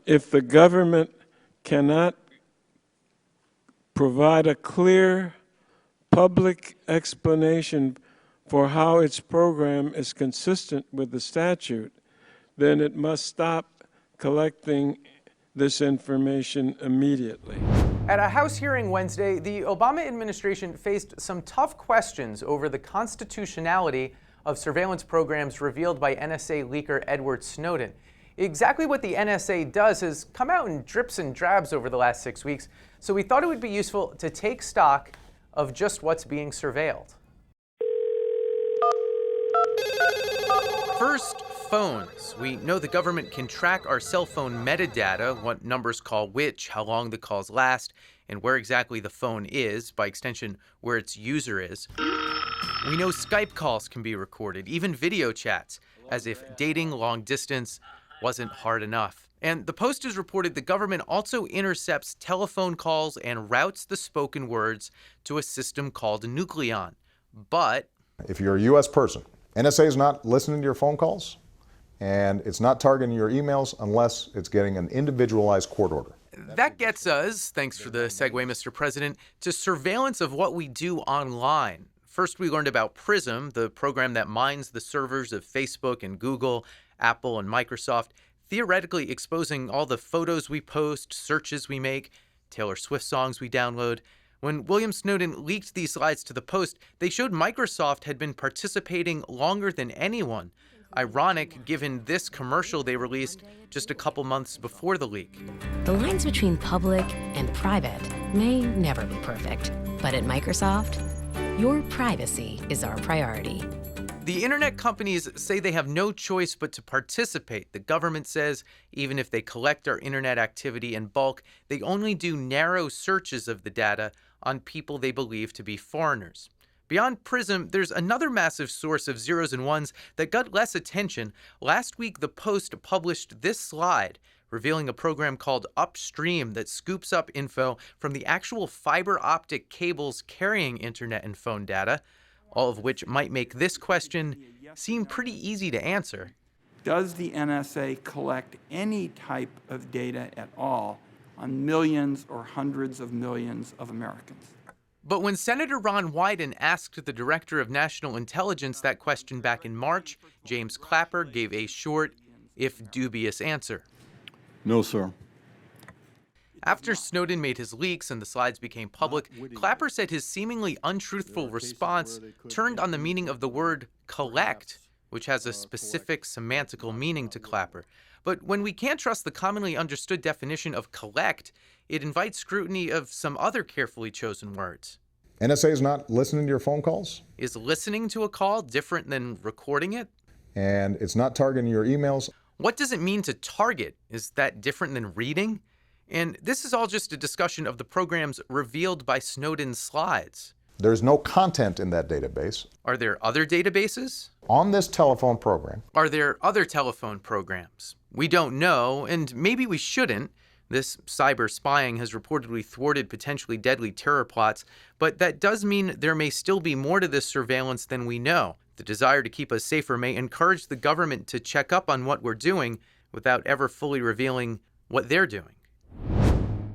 if the government cannot provide a clear public explanation for how its program is consistent with the statute, then it must stop collecting this information immediately. At a House hearing Wednesday, the Obama administration faced some tough questions over the constitutionality of surveillance programs revealed by NSA leaker Edward Snowden. Exactly what the NSA does has come out in drips and drabs over the last 6 weeks, so we thought it would be useful to take stock of just what's being surveilled. First, phones. We know the government can track our cell phone metadata, what numbers call which, how long the calls last, and where exactly the phone is, by extension, where its user is. We know Skype calls can be recorded, even video chats, as if dating long distance wasn't hard enough. And the Post has reported the government also intercepts telephone calls and routes the spoken words to a system called Nucleon. But if you're a U.S. person, NSA is not listening to your phone calls, and it's not targeting your emails unless it's getting an individualized court order. That gets us, thanks for the segue, Mr. President, to surveillance of what we do online. First, we learned about PRiSM, the program that mines the servers of Facebook and Google, Apple and Microsoft, theoretically exposing all the photos we post, searches we make, Taylor Swift songs we download. When William Snowden leaked these slides to the Post, they showed Microsoft had been participating longer than anyone. Ironic, given this commercial they released just a couple months before the leak. The lines between public and private may never be perfect, but at Microsoft, your privacy is our priority. The internet companies say they have no choice but to participate. The government says even if they collect our internet activity in bulk, they only do narrow searches of the data on people they believe to be foreigners. Beyond PRiSM, there's another massive source of zeros and ones that got less attention. Last week, the Post published this slide revealing a program called Upstream that scoops up info from the actual fiber optic cables carrying internet and phone data, all of which might make this question seem pretty easy to answer. Does the NSA collect any type of data at all on millions or hundreds of millions of Americans? But when Senator Ron Wyden asked the Director of National Intelligence that question back in March, James Clapper gave a short, if dubious, answer. No, sir. After Snowden made his leaks and the slides became public, Clapper said his seemingly untruthful response turned on the meaning of the word collect, which has a specific semantical meaning to Clapper. But when we can't trust the commonly understood definition of collect, it invites scrutiny of some other carefully chosen words. NSA is not listening to your phone calls. Is listening to a call different than recording it? And it's not targeting your emails. What does it mean to target? Is that different than reading? And this is all just a discussion of the programs revealed by Snowden's slides. There's no content in that database. Are there other databases? On this telephone program. Are there other telephone programs? We don't know, and maybe we shouldn't. This cyber spying has reportedly thwarted potentially deadly terror plots, but that does mean there may still be more to this surveillance than we know. The desire to keep us safer may encourage the government to check up on what we're doing without ever fully revealing what they're doing.